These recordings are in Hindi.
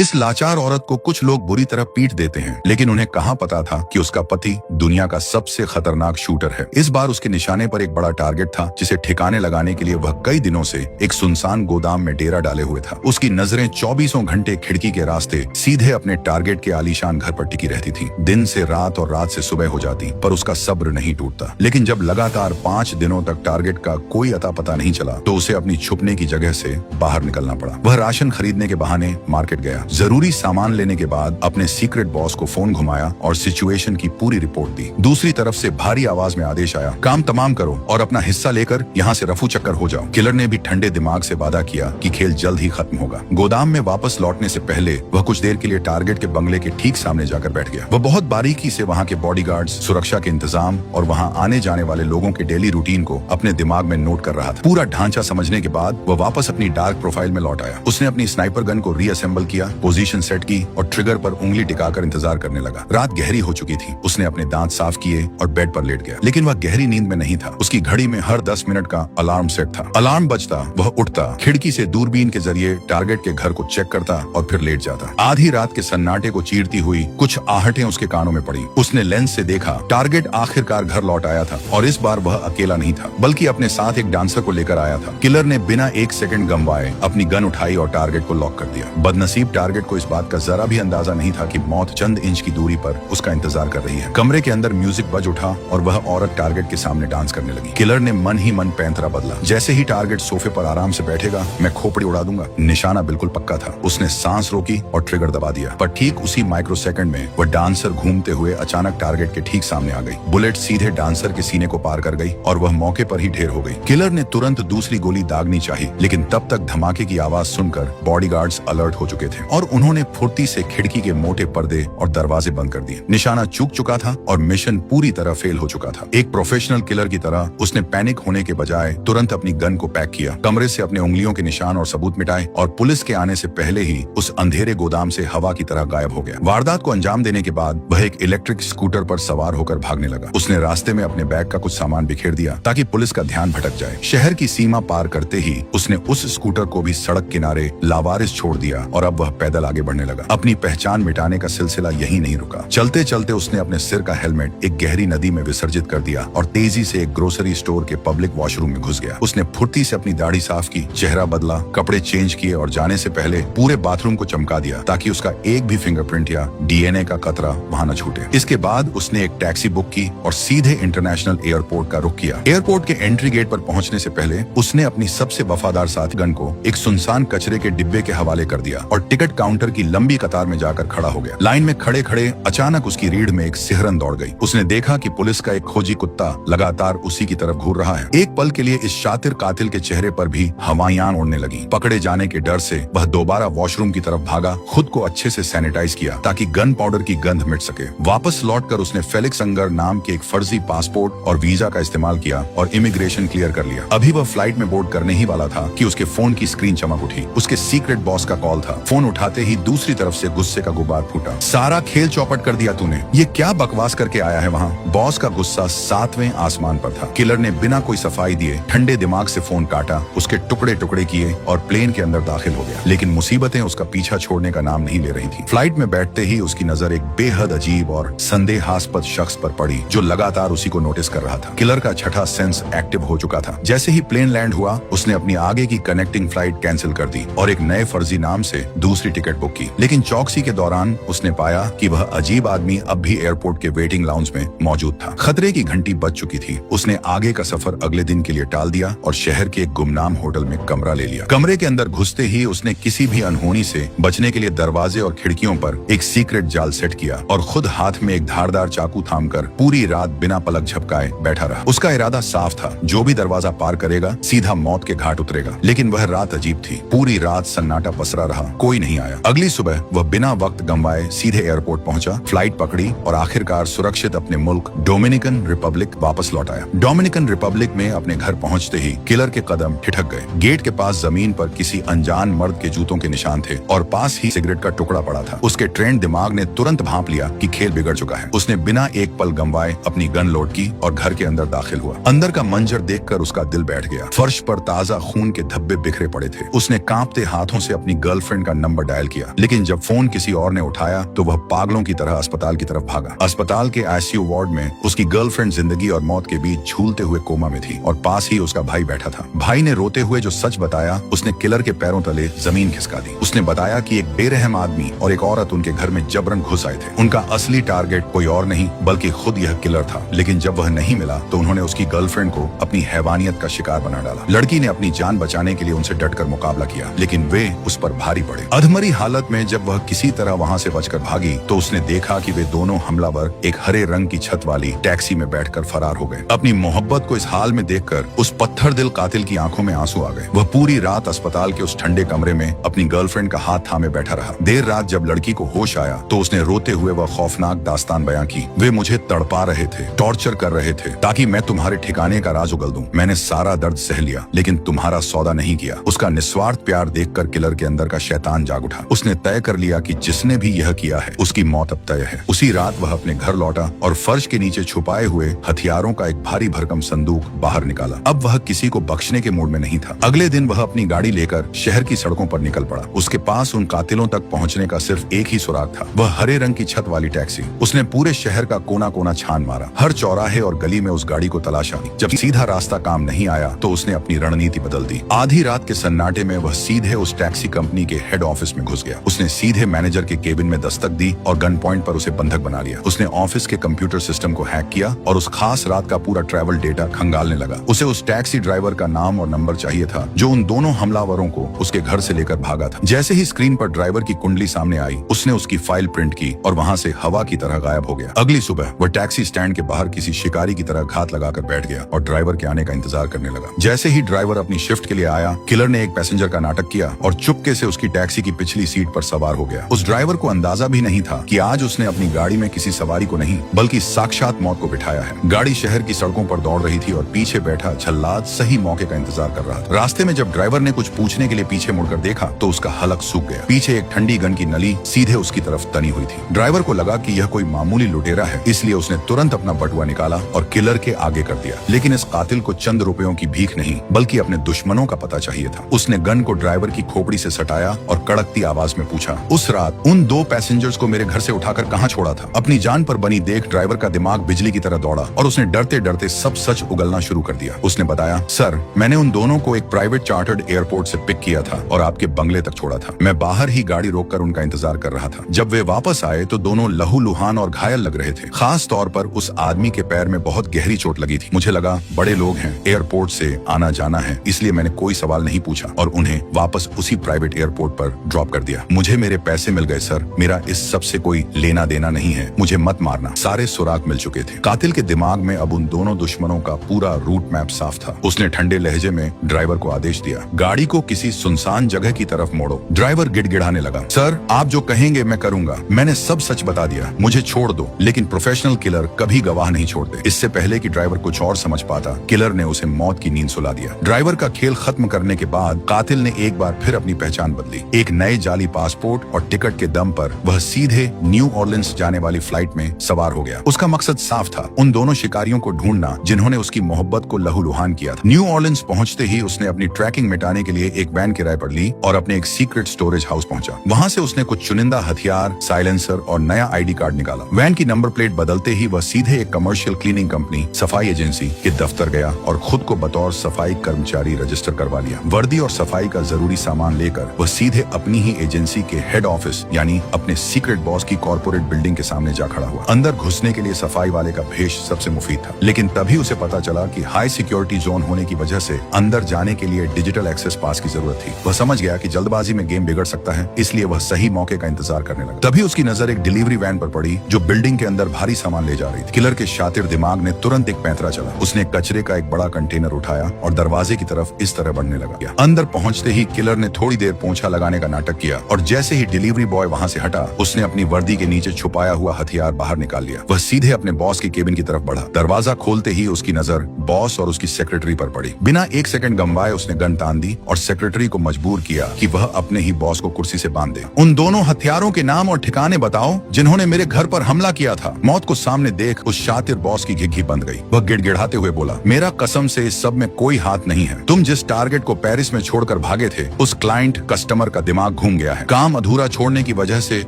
इस लाचार औरत को कुछ लोग बुरी तरह पीट देते हैं, लेकिन उन्हें कहाँ पता था कि उसका पति दुनिया का सबसे खतरनाक शूटर है। इस बार उसके निशाने पर एक बड़ा टारगेट था, जिसे ठिकाने लगाने के लिए वह कई दिनों से एक सुनसान गोदाम में डेरा डाले हुए था। उसकी नजरें 24 घंटे खिड़की के रास्ते सीधे अपने टारगेट के आलीशान घर पर टिकी रहती थी। दिन से रात और रात से सुबह हो जाती, पर उसका सब्र नहीं टूटता। लेकिन जब लगातार 5 दिनों तक टारगेट का कोई अता पता नहीं चला, तो उसे अपनी छुपने की जगह से बाहर निकलना पड़ा। वह राशन खरीदने के बहाने मार्केट गया, जरूरी सामान लेने के बाद अपने सीक्रेट बॉस को फोन घुमाया और सिचुएशन की पूरी रिपोर्ट दी। दूसरी तरफ से भारी आवाज में आदेश आया, काम तमाम करो और अपना हिस्सा लेकर यहाँ से रफू चक्कर हो जाओ। किलर ने भी ठंडे दिमाग से वादा किया कि खेल जल्द ही खत्म होगा। गोदाम में वापस लौटने से पहले वह कुछ देर के लिए टारगेट के बंगले के ठीक सामने जाकर बैठ गया। वह बहुत बारीकी से वहाँ के बॉडीगार्ड्स, सुरक्षा के इंतजाम और वहाँ आने जाने वाले लोगों के डेली रूटीन को अपने दिमाग में नोट कर रहा था। पूरा ढांचा समझने के बाद वह वापस अपनी डार्क प्रोफाइल में लौट आया। उसने अपनी स्नाइपर गन को रीअसेंबल किया, पोजीशन सेट की और ट्रिगर पर उंगली टिकाकर इंतजार करने लगा। रात गहरी हो चुकी थी। उसने अपने दांत साफ किए और बेड पर लेट गया, लेकिन वह गहरी नींद में नहीं था। उसकी घड़ी में हर 10 मिनट का अलार्म सेट था। अलार्म बजता, वह उठता, खिड़की से दूरबीन के जरिए टारगेट के घर को चेक करता और फिर लेट जाता। आधी रात के सन्नाटे को चीरती हुई कुछ आहटें उसके कानों में पड़ी। उसने लेंस से देखा, टारगेट आखिरकार घर लौट आया था और इस बार वह अकेला नहीं था, बल्कि अपने साथ एक डांसर को लेकर आया था। किलर ने बिना 1 सेकंड गंवाए अपनी गन उठाई और टारगेट को लॉक कर दिया। बदनसीब टारगेट को इस बात का जरा भी अंदाजा नहीं था कि मौत चंद इंच की दूरी पर उसका इंतजार कर रही है। कमरे के अंदर म्यूजिक बज उठा और वह औरत टारगेट के सामने डांस करने लगी। किलर ने मन ही मन पैंतरा बदला। जैसे ही टारगेट सोफे पर आराम से बैठेगा, मैं खोपड़ी उड़ा दूंगा। निशाना बिल्कुल पक्का था। उसने सांस रोकी और ट्रिगर दबा दिया, पर ठीक उसी माइक्रो सेकंड में वह डांसर घूमते हुए अचानक टारगेट के ठीक सामने आ गई। बुलेट सीधे डांसर के सीने को पार कर गई और वह मौके पर ही ढेर हो गई। किलर ने तुरंत दूसरी गोली दागनी चाही, लेकिन तब तक धमाके की आवाज सुनकर बॉडीगार्ड्स अलर्ट हो चुके थे और उन्होंने फुर्ती से खिड़की के मोटे पर्दे और दरवाजे बंद कर दिए। निशाना चूक चुका था और मिशन पूरी तरह फेल हो चुका था। एक प्रोफेशनल किलर की तरह उसने पैनिक होने के बजाय तुरंत अपनी गन को पैक किया, कमरे से अपने उंगलियों के निशान और सबूत मिटाए और पुलिस के आने से पहले ही उस अंधेरे गोदाम से हवा की तरह गायब हो गया। वारदात को अंजाम देने के बाद वह एक इलेक्ट्रिक स्कूटर पर सवार होकर भागने लगा। उसने रास्ते में अपने बैग का कुछ सामान बिखेर दिया ताकि पुलिस का ध्यान भटक जाए। शहर की सीमा पार करते ही उसने उस स्कूटर को भी सड़क किनारे लावारिस छोड़ दिया और अब वह पैदल आगे बढ़ने लगा। अपनी पहचान मिटाने का सिलसिला यही नहीं रुका। चलते चलते उसने अपने सिर का हेलमेट एक गहरी नदी में विसर्जित कर दिया और तेजी से एक ग्रोसरी स्टोर के पब्लिक वॉशरूम में घुस गया। उसने फुर्ती से अपनी दाढ़ी साफ की, चेहरा बदला, कपड़े चेंज किए और जाने से पहले पूरे बाथरूम को चमका दिया ताकि उसका एक भी फिंगरप्रिंट या डीएनए का कतरा वहां न छूटे। इसके बाद उसने एक टैक्सी बुक की और सीधे इंटरनेशनल एयरपोर्ट का रुख किया। एयरपोर्ट के एंट्री गेट पर पहुंचने से पहले उसने अपनी सबसे वफादार साथी गन को एक सुनसान कचरे के डिब्बे के हवाले कर दिया और टिकट काउंटर की लंबी कतार में जाकर खड़ा हो गया। लाइन में खड़े खड़े अचानक उसकी रीढ़ में एक सिहरन दौड़ गई। उसने देखा कि पुलिस का एक खोजी कुत्ता लगातार उसी की तरफ घूर रहा है। एक पल के लिए इस शातिर कातिल के चेहरे पर भी हवायां उड़ने लगी। पकड़े जाने के डर से वह दोबारा वॉशरूम की तरफ भागा, खुद को अच्छे से सैनिटाइज किया ताकि गन पाउडर की गंध मिट सके। वापस लौटकर उसने फेलिक्स अंगर नाम के एक फर्जी पासपोर्ट और वीजा का इस्तेमाल किया और इमिग्रेशन क्लियर कर लिया। अभी वह फ्लाइट में बोर्ड करने ही वाला था कि उसके फोन की स्क्रीन चमक उठी। उसके सीक्रेट बॉस का कॉल था। फोन उठाते ही दूसरी तरफ से गुस्से का गुब्बार फूटा। सारा खेल चौपट कर दिया तूने, ये क्या बकवास करके आया है वहाँ? बॉस का गुस्सा 7वें आसमान पर था। किलर ने बिना कोई सफाई दिए ठंडे दिमाग से फोन काटा, उसके टुकड़े टुकड़े किए और प्लेन के अंदर दाखिल हो गया। लेकिन मुसीबतें उसका पीछा छोड़ने का नाम नहीं ले रही थी। फ्लाइट में बैठते ही उसकी नजर एक बेहद अजीब और संदेहास्पद शख्स पर पड़ी जो लगातार उसी को नोटिस कर रहा था। किलर का छठा सेंस एक्टिव हो चुका था। जैसे ही प्लेन लैंड हुआ, उसने अपनी आगे की कनेक्टिंग फ्लाइट कैंसिल कर दी और एक नए फर्जी नाम से दूसरी टिकट बुक की। लेकिन चौकसी के दौरान उसने पाया कि वह अजीब आदमी अब भी एयरपोर्ट के वेटिंग लाउंज में मौजूद था। खतरे की घंटी बज चुकी थी। उसने आगे का सफर अगले दिन के लिए टाल दिया और शहर के एक गुमनाम होटल में कमरा ले लिया। कमरे के अंदर घुसते ही उसने किसी भी अनहोनी से बचने के लिए दरवाजे और खिड़कियों पर एक सीक्रेट जाल सेट किया और खुद हाथ में एक धारदार चाकू थामकर पूरी रात बिना पलक झपकाए बैठा रहा। उसका इरादा साफ था, जो भी दरवाजा पार करेगा सीधा मौत के घाट उतरेगा। लेकिन वह रात अजीब थी। पूरी रात सन्नाटा पसरा रहा, कोई नहीं आया। अगली सुबह वह बिना वक्त गंवाए सीधे एयरपोर्ट पहुंचा, फ्लाइट पकड़ी और आखिरकार सुरक्षित अपने मुल्क डोमिनिकन रिपब्लिक वापस लौट आया। डोमिनिकन रिपब्लिक में अपने घर पहुंचते ही किलर के कदम ठिठक गए। गेट के पास जमीन पर किसी अनजान मर्द के जूतों के निशान थे और पास ही सिगरेट का टुकड़ा पड़ा था। उसके ट्रेंड दिमाग ने तुरंत भांप लिया कि खेल बिगड़ चुका है। उसने बिना एक पल गंवाए अपनी गन लोड की और घर के अंदर दाखिल हुआ। अंदर का मंजर देखकर उसका दिल बैठ गया। फर्श पर ताजा खून के धब्बे बिखरे पड़े थे। उसने कांपते हाथों से अपनी गर्लफ्रेंड का नंबर डायल किया, लेकिन जब फोन किसी और ने उठाया तो वह पागलों की तरह अस्पताल की तरफ भागा। अस्पताल के आईसीयू वार्ड में उसकी गर्लफ्रेंड जिंदगी और मौत के बीच झूलते हुए कोमा में थी और पास ही उसका भाई बैठा था। भाई ने रोते हुए जो सच बताया, उसने किलर के पैरों तले जमीन खिसका दी। उसने बताया कि एक बेरहम आदमी और एक औरत उनके घर में जबरन घुस आए थे। उनका असली टारगेट कोई और नहीं बल्कि खुद यह किलर था, लेकिन जब वह नहीं मिला तो उन्होंने उसकी गर्लफ्रेंड को अपनी हैवानियत का शिकार बना डाला। लड़की ने अपनी जान बचाने के लिए उनसे डटकर मुकाबला किया, लेकिन वे उस पर भारी पड़े। अधमरी हालत में जब वह किसी तरह वहां से बचकर भागी तो उसने देखा कि वे दोनों हमलावर एक हरे रंग की छत वाली टैक्सी में बैठकर फरार हो गए। अपनी मोहब्बत को इस हाल में देखकर उस पत्थर दिल कातिल की आंखों में आंसू आ गए। वह पूरी रात अस्पताल के उस ठंडे कमरे में अपनी गर्लफ्रेंड का हाथ थामे बैठा रहा। देर रात जब लड़की को होश आया तो उसने रोते हुए वह खौफनाक दास्तान बयां की। वे मुझे तड़पा रहे थे, टॉर्चर कर रहे थे ताकि मैं तुम्हारे ठिकाने का राज उगल दूं। मैंने सारा दर्द सह लिया, लेकिन तुम्हारा सौदा नहीं किया। उसका निस्वार्थ प्यार देखकर किलर के अंदर का शैतान जाग उठा। उसने तय कर लिया कि जिसने भी यह किया है उसकी मौत अब तय है। उसी रात वह अपने घर लौटा और फर्श के नीचे छुपाए हुए हथियारों का एक भारी भरकम संदूक बाहर निकाला। अब वह किसी को बख्शने के मूड में नहीं था। अगले दिन वह अपनी गाड़ी लेकर शहर की सड़कों पर निकल पड़ा। उसके पास उन कातिलों तक पहुंचने का सिर्फ एक ही सुराग था, वह हरे रंग की छत वाली टैक्सी। उसने पूरे शहर का कोना कोना छान मारा, हर चौराहे और गली में उस गाड़ी को तलाशा। जब सीधा रास्ता काम नहीं आया तो उसने अपनी रणनीति बदल दी। आधी रात के सन्नाटे में वह सीधे उस टैक्सी कंपनी के हेड ऑफिस में घुस गया। उसने सीधे मैनेजर के केबिन में दस्तक दी और गन पॉइंट पर उसे बंधक बना लिया। उसने ऑफिस के कंप्यूटर सिस्टम को हैक किया और उस खास रात का पूरा ट्रैवल डेटा खंगालने लगा। उसे उस टैक्सी ड्राइवर का नाम और नंबर चाहिए था जो उन दोनों हमलावरों को उसके घर से लेकर भागा था। जैसे ही स्क्रीन पर ड्राइवर की कुंडली सामने आई, उसने उसकी फाइल प्रिंट की और वहां से हवा की तरह गायब हो गया। अगली सुबह वह टैक्सी स्टैंड के बाहर किसी शिकारी की तरह घात लगाकर बैठ गया और ड्राइवर के आने का इंतजार करने लगा। जैसे ही ड्राइवर अपनी शिफ्ट के लिए आया, किलर ने एक पैसेंजर का नाटक किया और चुपके से उसकी टैक्सी की पिछली सीट पर सवार हो गया। उस ड्राइवर को अंदाजा भी नहीं था कि आज उसने अपनी गाड़ी में किसी सवारी को नहीं बल्कि साक्षात मौत को बिठाया है। गाड़ी शहर की सड़कों पर दौड़ रही थी और पीछे बैठा जल्लाद सही मौके का इंतजार कर रहा था। रास्ते में जब ड्राइवर ने कुछ पूछने के लिए पीछे मुड़कर देखा तो उसका हलक सूख गया। पीछे एक ठंडी गन की नली सीधे उसकी तरफ तनी हुई थी। ड्राइवर को लगा कि यह कोई मामूली लुटेरा है, इसलिए उसने तुरंत अपना बटुआ निकाला और किलर के आगे कर दिया। लेकिन इस कातिल को चंद रुपयों की भीख नहीं बल्कि अपने दुश्मनों का पता चाहिए था। उसने गन को ड्राइवर की खोपड़ी से सटाया और कड़कती आवाज में पूछा, उस रात उन 2 पैसेंजर्स को मेरे घर से उठाकर कहाँ छोड़ा था? अपनी जान पर बनी देख ड्राइवर का दिमाग बिजली की तरह दौड़ा और उसने डरते डरते सब सच उगलना शुरू कर दिया। उसने बताया, सर, मैंने उन दोनों को एक प्राइवेट चार्टर्ड एयरपोर्ट से पिक किया था और आपके बंगले तक छोड़ा था। मैं बाहर ही गाड़ी रोककर उनका इंतजार कर रहा था। जब वे वापस आए तो दोनों लहूलुहान और घायल लग रहे थे। खास तौर पर उस आदमी के पैर में बहुत गहरी चोट लगी थी। मुझे लगा बड़े लोग हैं, एयरपोर्ट से आना जाना है, इसलिए मैंने कोई सवाल नहीं पूछा और उन्हें वापस उसी प्राइवेट एयरपोर्ट पर ड्रॉप कर दिया। मुझे मेरे पैसे मिल गए सर, मेरा इस सब से कोई लेना देना नहीं है, मुझे मत मारना। सारे सुराग मिल चुके थे। कातिल के दिमाग में अब उन दोनों दुश्मनों का पूरा रूट मैप साफ था। उसने ठंडे लहजे में ड्राइवर को आदेश दिया, गाड़ी को किसी सुनसान जगह की तरफ मोड़ो। ड्राइवर गिड़गिड़ाने लगा, सर, आप जो कहेंगे मैं करूंगा, मैंने सब सच बता दिया, मुझे छोड़ दो। लेकिन प्रोफेशनल किलर कभी गवाह नहीं छोड़ते। इससे पहले कि ड्राइवर कुछ और समझ पाता, किलर ने उसे मौत की नींद सुला दिया। ड्राइवर का खेल खत्म करने के बाद कातिल ने एक बार फिर अपनी पहचान बदली। एक नए जाली पासपोर्ट और टिकट के दम पर वह सीधे न्यू ऑर्लिन्स जाने वाली फ्लाइट में सवार हो गया। उसका मकसद साफ था, उन दोनों शिकारियों को ढूंढना जिन्होंने उसकी मोहब्बत को लहूलुहान किया था। न्यू ऑर्लिन्स पहुंचते ही उसने अपनी ट्रैकिंग मिटाने के लिए एक वैन किराए पर ली और अपने एक सीक्रेट स्टोरेज हाउस पहुंचा। वहां से उसने कुछ चुनिंदा हथियार, साइलेंसर और नया आईडी कार्ड निकाला। वैन की नंबर प्लेट बदलते ही वह सीधे एक कमर्शियल क्लीनिंग कंपनी, सफाई एजेंसी के दफ्तर गया और खुद को बतौर सफाई कर्मचारी रजिस्टर करवा लिया। वर्दी और सफाई का जरूरी सामान लेकर वह सीधे अपनी ही एजेंसी के हेड ऑफिस यानी अपने सीक्रेट बॉस की कॉर्पोरेट बिल्डिंग के सामने जा खड़ा हुआ। अंदर घुसने के लिए सफाई वाले का भेष सबसे मुफीद था, लेकिन तभी उसे पता चला कि हाई सिक्योरिटी जोन होने की वजह से अंदर जाने के लिए डिजिटल एक्सेस पास की जरूरत थी। वह समझ गया कि जल्दबाजी में गेम बिगड़ सकता है, इसलिए वह सही मौके का इंतजार करने लगा। तभी उसकी नजर एक डिलीवरी वैन पर पड़ी जो बिल्डिंग के अंदर भारी सामान ले जा रही थी। किलर के शातिर दिमाग ने तुरंत एक पैंतरा चला। उसने कचरे का एक बड़ा कंटेनर उठाया और दरवाजे की तरफ इस तरह बढ़ने लगा। अंदर पहुंचते ही किलर ने थोड़ी देर पोंछा लगाने का नाटक किया और जैसे ही डिलीवरी बॉय वहां से हटा, उसने अपनी वर्दी के नीचे छुपाया हुआ हथियार बाहर निकाल लिया। वह सीधे अपने बॉस के केबिन की तरफ बढ़ा। दरवाजा खोलते ही उसकी नजर बॉस और उसकी सेक्रेटरी पर पड़ी। बिना एक सेकंड गंवाए उसने गन तान दी और सेक्रेटरी को मजबूर किया कि वह अपने ही बॉस को कुर्सी से बांध दे। उन दोनों हथियारों के नाम और ठिकाने बताओ जिन्होंने मेरे घर पर हमला किया था। मौत को सामने देख उस शातिर बॉस की घिघी बंद गई। वह गिड़गिड़ाते हुए बोला, मेरा कसम से इस सब में कोई हाथ नहीं है। तुम जिस टारगेट को पेरिस में छोड़कर भागे थे, उस क्लाइंट कस्टमर का दिमाग दिमाग घूम गया है। काम अधूरा छोड़ने की वजह से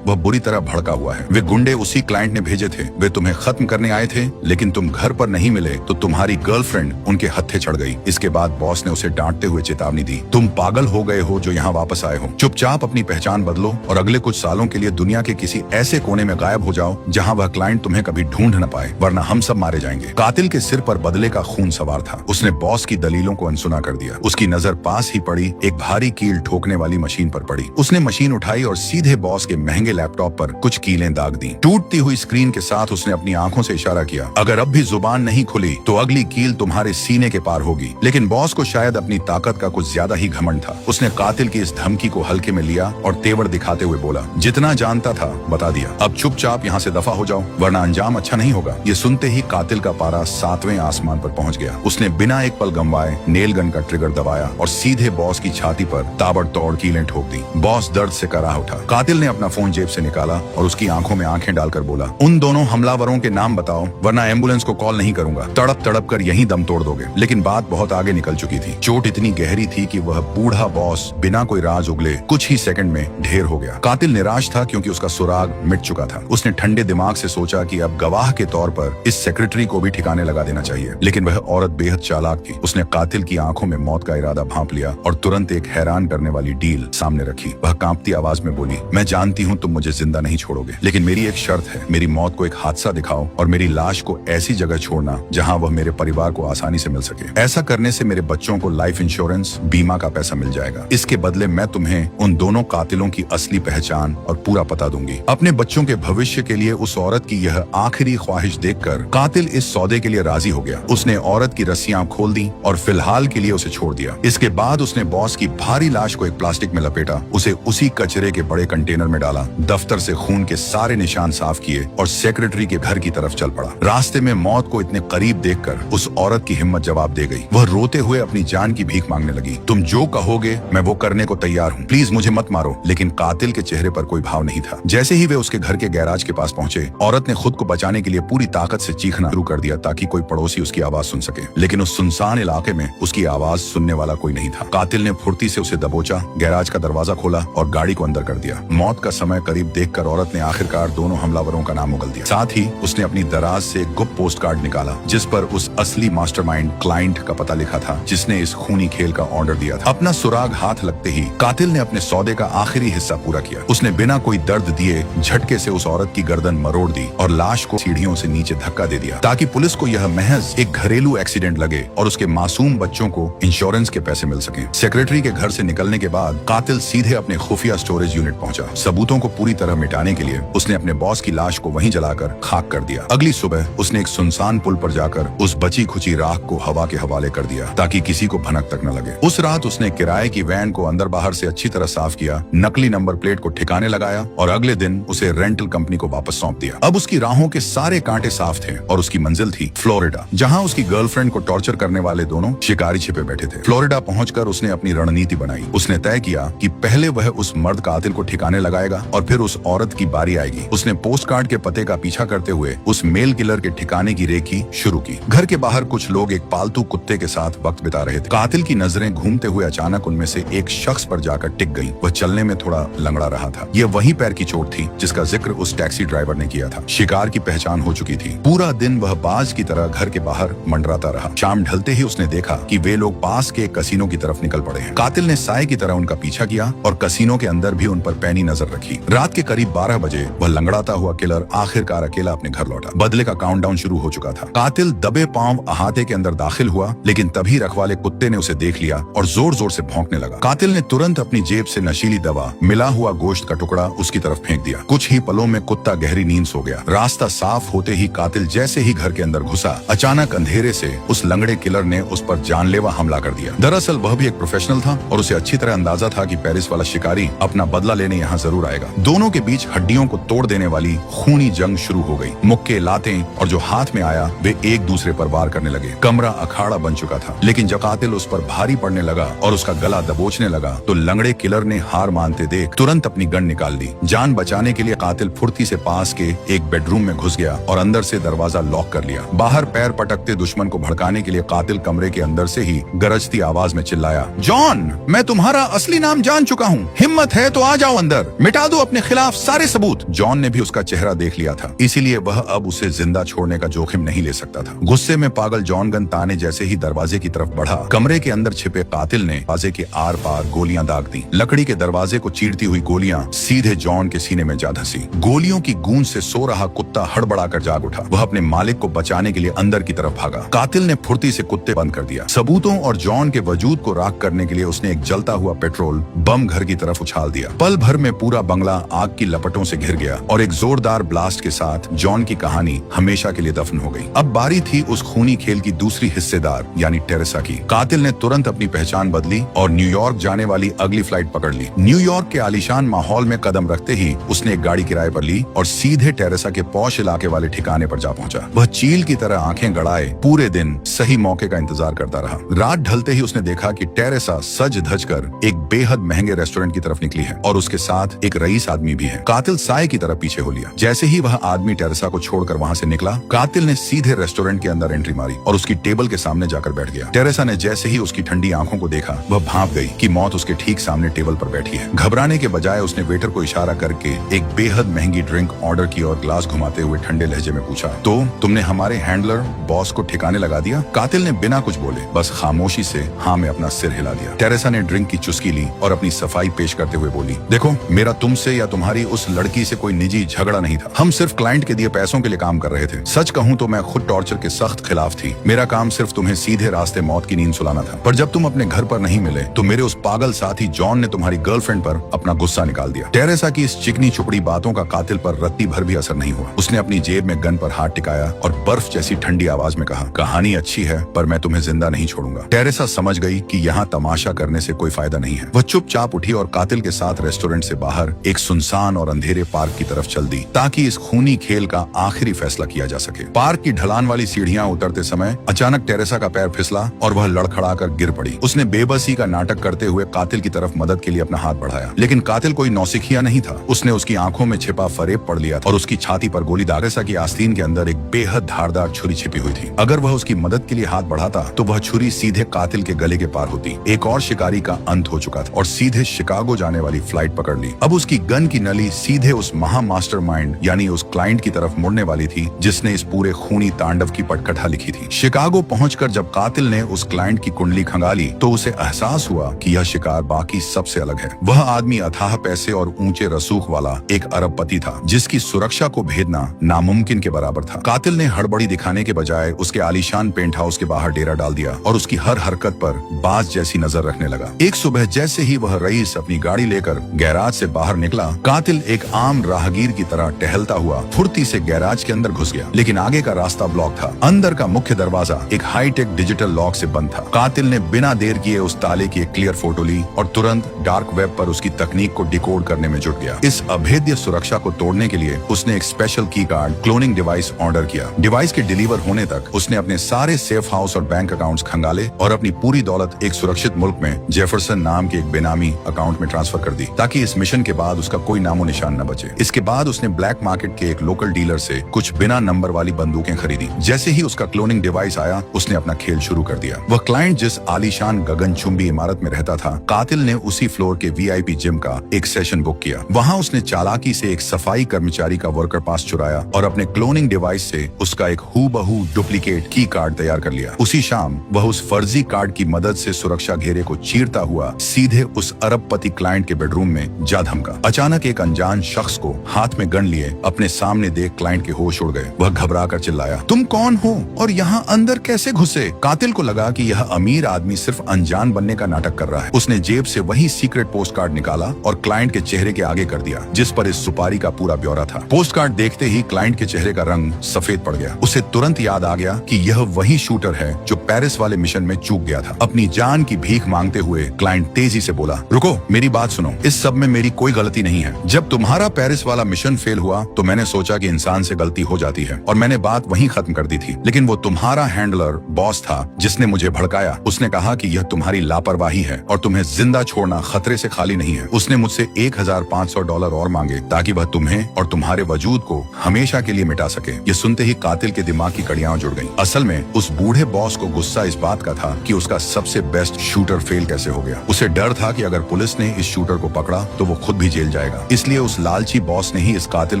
वह बुरी तरह भड़का हुआ है। वे गुंडे उसी क्लाइंट ने भेजे थे। वे तुम्हें खत्म करने आए थे, लेकिन तुम घर पर नहीं मिले तो तुम्हारी गर्लफ्रेंड उनके हत्थे चढ़ गई। इसके बाद बॉस ने उसे डांटते हुए चेतावनी दी, तुम पागल हो गए हो जो यहाँ वापस आए हो। चुपचाप अपनी पहचान बदलो और अगले कुछ सालों के लिए दुनिया के किसी ऐसे कोने में गायब हो जाओ जहाँ वह क्लाइंट तुम्हें कभी ढूंढ न पाए, वरना हम सब मारे जाएंगे। कातिल के सिर पर बदले का खून सवार था। उसने बॉस की दलीलों को अनसुना कर दिया। उसकी नजर पास ही पड़ी एक भारी कील ठोकने वाली मशीन पर पड़ी। उसने मशीन उठाई और सीधे बॉस के महंगे लैपटॉप पर कुछ कीलें दाग दी। टूटती हुई स्क्रीन के साथ उसने अपनी आंखों से इशारा किया, अगर अब भी जुबान नहीं खुली तो अगली कील तुम्हारे सीने के पार होगी। लेकिन बॉस को शायद अपनी ताकत का कुछ ज्यादा ही घमंड था। उसने कातिल की इस धमकी को हल्के में लिया और तेवर दिखाते हुए बोला, जितना जानता था बता दिया, अब चुपचाप यहाँ से दफा हो जाओ वरना अंजाम अच्छा नहीं होगा। ये सुनते ही कातिल का पारा 7वें आसमान पर पहुंच गया। उसने बिना एक पल गंवाए नेल गन का ट्रिगर दबाया और सीधे बॉस की छाती पर ताबड़तोड़ कीलें ठोक दी। बॉस दर्द से कराह उठा। कातिल ने अपना फोन जेब से निकाला और उसकी आंखों में आंखें डालकर बोला, उन दोनों हमलावरों के नाम बताओ वरना एम्बुलेंस को कॉल नहीं करूंगा। तड़प तड़प कर यहीं दम तोड़ दोगे। लेकिन बात बहुत आगे निकल चुकी थी। चोट इतनी गहरी थी कि वह बूढ़ा बॉस बिना कोई राज उगले कुछ ही सेकंड में ढेर हो गया। कातिल निराश था क्योंकि उसका सुराग मिट चुका था। उसने ठंडे दिमाग से सोचा कि अब गवाह के तौर पर इस सेक्रेटरी को भी ठिकाने लगा देना चाहिए। लेकिन वह औरत बेहद चालाक थी। उसने कातिल की आंखों में मौत का इरादा भांप लिया और तुरंत एक हैरान करने वाली डील सामने रखी। वह कांपती आवाज में बोली, मैं जानती हूँ तुम मुझे जिंदा नहीं छोड़ोगे, लेकिन मेरी एक शर्त है। मेरी मौत को एक हादसा दिखाओ और मेरी लाश को ऐसी जगह छोड़ना जहाँ वह मेरे परिवार को आसानी से मिल सके। ऐसा करने से मेरे बच्चों को लाइफ इंश्योरेंस बीमा का पैसा मिल जाएगा। इसके बदले मैं तुम्हें उन दोनों कातिलों की असली पहचान और पूरा पता दूंगी। अपने बच्चों के भविष्य के लिए उस औरत की यह आखिरी ख्वाहिश देखकर कातिल इस सौदे के लिए राजी हो गया। उसने औरत की रस्सियां खोल दी और फिलहाल के लिए उसे छोड़ दिया। इसके बाद उसने बॉस की भारी लाश को एक प्लास्टिक में लपेटा, उसे उसी कचरे के बड़े कंटेनर में डाला, दफ्तर से खून के सारे निशान साफ किए और सेक्रेटरी के घर की तरफ चल पड़ा। रास्ते में मौत को इतने करीब देखकर उस औरत की हिम्मत जवाब दे गई। वह रोते हुए अपनी जान की भीख मांगने लगी, तुम जो कहोगे मैं वो करने को तैयार हूँ, प्लीज मुझे मत मारो। लेकिन कातिल के चेहरे पर कोई भाव नहीं था। जैसे ही वे उसके घर के गैराज के पास पहुंचे, औरत ने खुद को बचाने के लिए पूरी ताकत से चीखना शुरू कर दिया ताकि कोई पड़ोसी उसकी आवाज सुन सके। लेकिन उस सुनसान इलाके में उसकी आवाज सुनने वाला कोई नहीं था। कातिल ने फुर्ती से उसे दबोचा, गैराज का दरवाजा खोला और गाड़ी को अंदर कर दिया। मौत का समय करीब देखकर औरत ने आखिरकार दोनों हमलावरों का नाम उगल दिया। साथ ही उसने अपनी दराज से एक गुप्त पोस्ट कार्ड निकाला जिस पर उस असली मास्टरमाइंड क्लाइंट का पता लिखा था जिसने इस खूनी खेल का ऑर्डर दिया था। अपना सुराग हाथ लगते ही कातिल ने अपने सौदे का आखिरी हिस्सा पूरा किया। उसने बिना कोई दर्द दिए झटके से उस औरत की गर्दन मरोड़ दी और लाश को सीढ़ियों से नीचे धक्का दे दिया ताकि पुलिस को यह महज एक घरेलू एक्सीडेंट लगे और उसके मासूम बच्चों को इंश्योरेंस के पैसे मिल सके। सेक्रेटरी के घर से निकलने के बाद कातिल सीधे अपने खुफिया स्टोरेज यूनिट पहुंचा। सबूतों को पूरी तरह मिटाने के लिए उसने अपने बॉस की लाश को वहीं जलाकर खाक कर दिया। अगली सुबह उसने एक सुनसान पुल पर जाकर उस बची खुची राख को हवा के हवाले कर दिया ताकि किसी को भनक तक न लगे। उस रात उसने किराए की वैन को अंदर बाहर से अच्छी तरह साफ किया, नकली नंबर प्लेट को ठिकाने लगाया और अगले दिन उसे रेंटल कंपनी को वापस सौंप दिया। अब उसकी राहों के सारे कांटे साफ थे और उसकी मंजिल थी फ्लोरिडा, जहां उसकी गर्लफ्रेंड को टॉर्चर करने वाले दोनों शिकारी छिपे बैठे थे। फ्लोरिडा पहुंचकर उसने अपनी रणनीति बनाई। उसने तय किया कि पहले वह उस मर्द कातिल को ठिकाने लगाएगा और फिर उस औरत की बारी आएगी। उसने पोस्ट कार्ड के पते का पीछा करते हुए उस मेल किलर के ठिकाने की रेकी शुरू की। घर के बाहर कुछ लोग एक पालतू कुत्ते के साथ वक्त बिता रहे थे। कातिल की नजरें घूमते हुए अचानक उनमें से एक शख्स पर जाकर टिक गईं। वह चलने में थोड़ा लंगड़ा रहा था। यह वही पैर की चोट थी जिसका जिक्र उस टैक्सी ड्राइवर ने किया था। शिकार की पहचान हो चुकी थी। पूरा दिन वह बाज की तरह घर के बाहर मंडराता रहा। शाम ढलते ही उसने देखा कि वे लोग पास के कसीनो की तरफ निकल पड़े हैं। कातिल ने साए की तरह उनका पीछा किया और कसीनो के अंदर भी उन पर पैनी नजर रखी। रात के करीब 12 बजे वह लंगड़ाता हुआ किलर आखिरकार अकेला अपने घर लौटा। बदले का काउंटडाउन शुरू हो चुका था। कातिल दबे पांव अहाते के अंदर दाखिल हुआ, लेकिन तभी रखवाले कुत्ते ने उसे देख लिया और जोर जोर से भौंकने लगा। कातिल ने तुरंत अपनी जेब से नशीली दवा, मिला हुआ गोश्त का टुकड़ा उसकी तरफ फेंक दिया। कुछ ही पलों में कुत्ता गहरी नींद सो गया। रास्ता साफ होते ही कातिल जैसे ही घर के अंदर घुसा, अचानक अंधेरे से उस लंगड़े किलर ने उस पर जानलेवा हमला कर दिया। दरअसल वह भी एक प्रोफेशनल था और उसे अच्छी तरह अंदाजा था कि पेरिस वाला शिकारी अपना बदला लेने यहाँ जरूर आएगा। दोनों के बीच हड्डियों को तोड़ देने वाली खूनी जंग शुरू हो गई। मुक्के, लातें और जो हाथ में आया वे एक दूसरे पर वार करने लगे। कमरा अखाड़ा बन चुका था। लेकिन जब कातिल उस पर भारी पड़ने लगा और उसका गला दबोचने लगा तो लंगड़े किलर ने हार मानते देख तुरंत अपनी गन निकाल ली। जान बचाने के लिए कातिल फुर्ती से पास के एक बेडरूम में घुस गया और अंदर से दरवाजा लॉक कर लिया। बाहर पैर पटकते दुश्मन को भड़काने के लिए कातिल कमरे के अंदर से ही गरजती आवाज में चिल्लाया, जॉन, मैं तुम्हारा असली नाम जान चुका हूँ, हिम्मत है तो आ जाओ अंदर, मिटा दो अपने खिलाफ सारे सबूत। जॉन ने भी उसका चेहरा देख लिया था, इसीलिए वह अब उसे जिंदा छोड़ने का जोखिम नहीं ले सकता था। गुस्से में पागल जॉन गन ताने जैसे ही दरवाजे की तरफ बढ़ा, कमरे के अंदर छिपे कातिल ने दरवाजे के आर पार गोलियां दाग दी। लकड़ी के दरवाजे को चीरती हुई गोलियां सीधे जॉन के सीने में जा धंसी। गोलियों की गूंज से सो रहा कुत्ता हड़बड़ाकर जाग उठा। वह अपने मालिक को बचाने के लिए अंदर की तरफ भागा। कातिल ने फुर्ती से कुत्ते बंद कर दिया। सबूतों और जॉन के वजूद को राख करने के लिए उसने एक जलता हुआ पेट्रोल बम घर की तरफ उछाल दिया। पल भर में पूरा बंगला आग की लपटों से घिर गया और एक जोरदार ब्लास्ट के साथ जॉन की कहानी हमेशा के लिए दफन हो गई। अब बारी थी उस खूनी खेल की दूसरी हिस्सेदार यानी टेरेसा की। कातिल ने तुरंत अपनी पहचान बदली और न्यूयॉर्क जाने वाली अगली फ्लाइट पकड़ ली। न्यूयॉर्क के आलीशान माहौल में कदम रखते ही उसने एक गाड़ी किराए पर ली और सीधे टेरेसा के पौश इलाके वाले ठिकाने पर जा पहुंचा। वह चील की तरह आंखें गड़ाए पूरे दिन सही मौके का इंतजार करता रहा। रात ढलते ही उसने देखा कि टेरेसा सज धज कर एक बेहद महंगे रेस्टोरेंट की तरफ निकली है और उसके साथ एक रईस आदमी भी है। कातिल साए की तरह पीछे हो लिया। जैसे ही वह आदमी टेरेसा को छोड़कर वहां से निकला, कातिल ने सीधे रेस्टोरेंट के अंदर एंट्री मारी और उसकी टेबल के सामने जाकर बैठ गया। टेरेसा ने जैसे ही उसकी ठंडी आंखों को देखा, वह भांप गई कि मौत उसके ठीक सामने टेबल पर बैठी है। घबराने के बजाय उसने वेटर को इशारा करके एक बेहद महंगी ड्रिंक ऑर्डर की और ग्लास घुमाते हुए ठंडे लहजे में पूछा, तो तुमने हमारे हैंडलर बॉस को ठिकाने लगा दिया? कातिल ने बिना कुछ बोले बस खामोशी से हाँ में अपना सिर हिला दिया। टेरेसा ने ड्रिंक की चुस्की ली और अपनी सफाई पेश करते हुए बोली, देखो, मेरा तुमसे या तुम्हारी उस लड़की से कोई निजी झगड़ा नहीं था। हम सिर्फ क्लाइंट के दिए पैसों के लिए काम कर रहे थे। सच कहूँ तो मैं खुद टॉर्चर के सख्त खिलाफ थी। मेरा काम सिर्फ तुम्हें सीधे रास्ते मौत की नींद सुलाना था। पर जब तुम अपने घर पर नहीं मिले तो मेरे उस पागल साथी जॉन ने तुम्हारी गर्लफ्रेंड पर अपना गुस्सा निकाल दिया। टेरेसा की इस चिकनी चुपड़ी बातों का कातिल पर रत्ती भर भी असर नहीं हुआ। उसने अपनी जेब में गन पर हाथ टिकाया और बर्फ जैसी ठंडी आवाज में कहा, कहानी अच्छी है पर मैं तुम्हें जिंदा नहीं छोड़ूंगा। टेरेसा समझ गई कि यहाँ तमाशा करने से कोई फायदा नहीं है। वह चुपचाप उठी और कातिल के साथ रेस्टोरेंट से बाहर एक सुनसान और अंधेरे पार्क की तरफ चल दी ताकि इस खूनी खेल का आखिरी फैसला किया जा सके। पार्क की ढलान वाली सीढ़ियां उतरते समय अचानक टेरेसा का पैर फिसला और वह लड़खड़ाकर गिर पड़ी। उसने बेबसी का नाटक करते हुए कातिल की तरफ मदद के लिए अपना हाथ बढ़ाया, लेकिन कातिल कोई नौसिखिया नहीं था। उसने उसकी आंखों में छिपा फरेब पढ़ लिया और उसकी छाती पर गोली दाग। टेरेसा की आस्तीन के अंदर एक बेहद धारदार छुरी छिपी हुई थी। अगर वह उसकी मदद के लिए हाथ बढ़ाता तो वह छुरी सीधे कातिल के गले के पार होती। एक और शिकारी का अंत हो चुका था और सीधे शिकागो जाने वाली फ्लाइट पकड़ ली। अब उसकी गन की नली सीधे उस महा मास्टरमाइंड यानी उस क्लाइंट की तरफ मुड़ने वाली थी जिसने इस पूरे खूनी तांडव की पटकथा लिखी थी। शिकागो पहुंचकर जब कातिल ने उस क्लाइंट की कुंडली खंगाली तो उसे एहसास हुआ कि यह शिकार बाकी सबसे अलग है। वह आदमी अथाह पैसे और ऊंचे रसूख वाला एक अरबपति था जिसकी सुरक्षा को भेदना नामुमकिन के बराबर था। कातिल ने हड़बड़ी दिखाने के बजाय उसके आलीशान पेंट हाउस के बाहर डेरा डाल दिया और उसकी हर हरकत पर बाज जैसी नजर रखने लगा। एक सुबह जैसे ही वह रईस अपनी गाड़ी लेकर गैराज से बाहर निकला, कातिल एक आम राहगीर की तरह टहलता हुआ फुर्ती से गैराज के अंदर घुस गया, लेकिन आगे का रास्ता ब्लॉक था। अंदर का मुख्य दरवाजा एक हाईटेक डिजिटल लॉक से बंद था। कातिल ने बिना देर किए उस ताले की एक क्लियर फोटो ली और तुरंत डार्क वेब पर उसकी तकनीक को डिकोड करने में जुट गया। इस अभेद्य सुरक्षा को तोड़ने के लिए उसने एक स्पेशल की कार्ड क्लोनिंग डिवाइस ऑर्डर किया। डिवाइस के डिलीवर होने तक उसने अपने सारे सेफ हाउस और बैंक अकाउंट्स खंगाले और अपनी पूरी दौलत एक सुरक्षित मुल्क में जेफरसन नाम के एक बेनामी अकाउंट में ट्रांसफर कर दी ताकि इस मिशन के बाद उसका कोई नामो निशान न बचे। इसके बाद उसने ब्लैक मार्केट के एक लोकल डीलर से कुछ बिना नंबर वाली बंदूकें खरीदी। जैसे ही उसका क्लोनिंग डिवाइस आया, उसने अपना खेल शुरू कर दिया। वह क्लाइंट जिस आलीशान गगनचुंबी इमारत में रहता था, कातिल ने उसी फ्लोर के वीआईपी जिम का एक सेशन बुक किया। वहां उसने चालाकी से एक सफाई कर्मचारी का वर्कर पास चुराया और अपने क्लोनिंग डिवाइस से उसका एक हूबहू डुप्लीकेट की कार्ड तैयार कर लिया। उसी शाम वह उस फर्जी कार्ड की मदद से सुरक्षा घेरे को चीरता हुआ सीधे उस अरबपति क्लाइंट के बेडरूम में जा धमका। अचानक एक अनजान शख्स को हाथ में गन लिए अपने सामने देख क्लाइंट के होश उड़ गए। वह घबराकर चिल्लाया, तुम कौन हो और यहाँ अंदर कैसे घुसे? कातिल को लगा कि यह अमीर आदमी सिर्फ अनजान बनने का नाटक कर रहा है। उसने जेब से वही सीक्रेट पोस्ट कार्ड निकाला और क्लाइंट के चेहरे के आगे कर दिया जिस पर इस सुपारी का पूरा ब्यौरा था। पोस्ट कार्ड देखते ही क्लाइंट के चेहरे का रंग सफेद पड़ गया। उसे तुरंत याद आ गया कि यह वही शूटर है जो पेरिस वाले मिशन में चूक गया था। अपनी जान की भीख मांगते हुए क्लाइंट तेजी से बोला, रुको, मेरी बात सुनो, इस सब में मेरी कोई गलती नहीं है। जब तुम्हारा पेरिस वाला मिशन फेल हुआ तो मैंने सोचा कि इंसान से गलती हो जाती है और मैंने बात वहीं खत्म कर दी थी, लेकिन वो तुम्हारा हैंडलर बॉस था जिसने मुझे भड़काया। उसने कहा कि यह तुम्हारी लापरवाही है और तुम्हें जिंदा छोड़ना खतरे से खाली नहीं है। उसने मुझसे $1,500 और मांगे ताकि वह तुम्हें और तुम्हारे वजूद को हमेशा के लिए मिटा सके। ये सुनते ही कातिल के दिमाग की कड़ियां जुड़ गईं। असल में उस बूढ़े बॉस को गुस्सा इस बात का था कि उसका सबसे बेस्ट शूटर फेल कैसे हो गया। उसे डर था कि अगर पुलिस पुलिस ने इस शूटर को पकड़ा तो वो खुद भी जेल जाएगा। इसलिए उस लालची बॉस ने ही इस कातिल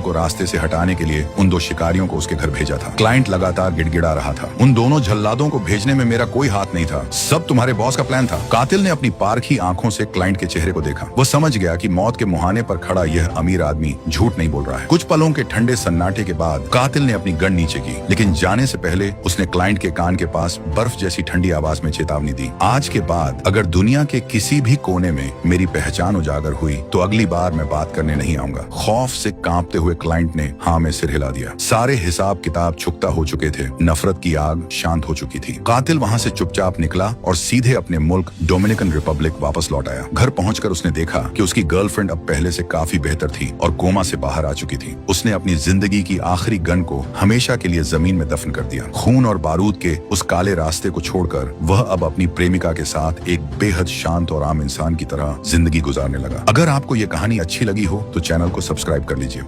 को रास्ते से हटाने के लिए उन 2 शिकारियों को उसके घर भेजा था। क्लाइंट लगातार गिड़गिड़ा रहा था, उन दोनों जल्लादों को भेजने में मेरा कोई हाथ नहीं था, सब तुम्हारे बॉस का प्लान था। कातिल ने अपनी पारखी आंखों से क्लाइंट के चेहरे को देखा। वो समझ गया कि मौत के मुहाने पर खड़ा यह अमीर आदमी झूठ नहीं बोल रहा है। कुछ पलों के ठंडे सन्नाटे के बाद कातिल ने अपनी गन नीचे की, लेकिन जाने से पहले उसने क्लाइंट के कान के पास बर्फ जैसी ठंडी आवाज में चेतावनी दी, आज के बाद अगर दुनिया के किसी भी कोने में मेरी पहचान उजागर हुई तो अगली बार मैं बात करने नहीं आऊंगा। खौफ से कांपते हुए क्लाइंट ने हाँ में सिर हिला दिया। सारे हिसाब किताब चुकता हो चुके थे, नफरत की आग शांत हो चुकी थी। कातिल वहां से चुपचाप निकला और सीधे अपने मुल्क डोमिनिकन रिपब्लिक वापस लौट आया। घर पहुंचकर उसने देखा कि उसकी गर्लफ्रेंड अब पहले से काफी बेहतर थी और कोमा से बाहर आ चुकी थी। उसने अपनी जिंदगी की आखिरी गन को हमेशा के लिए जमीन में दफन कर दिया। खून और बारूद के उस काले रास्ते को छोड़कर वह अब अपनी प्रेमिका के साथ एक बेहद शांत और आम इंसान की तरह जिंदगी गुजारने लगा। अगर आपको ये कहानी अच्छी लगी हो तो चैनल को सब्सक्राइब कर लीजिए।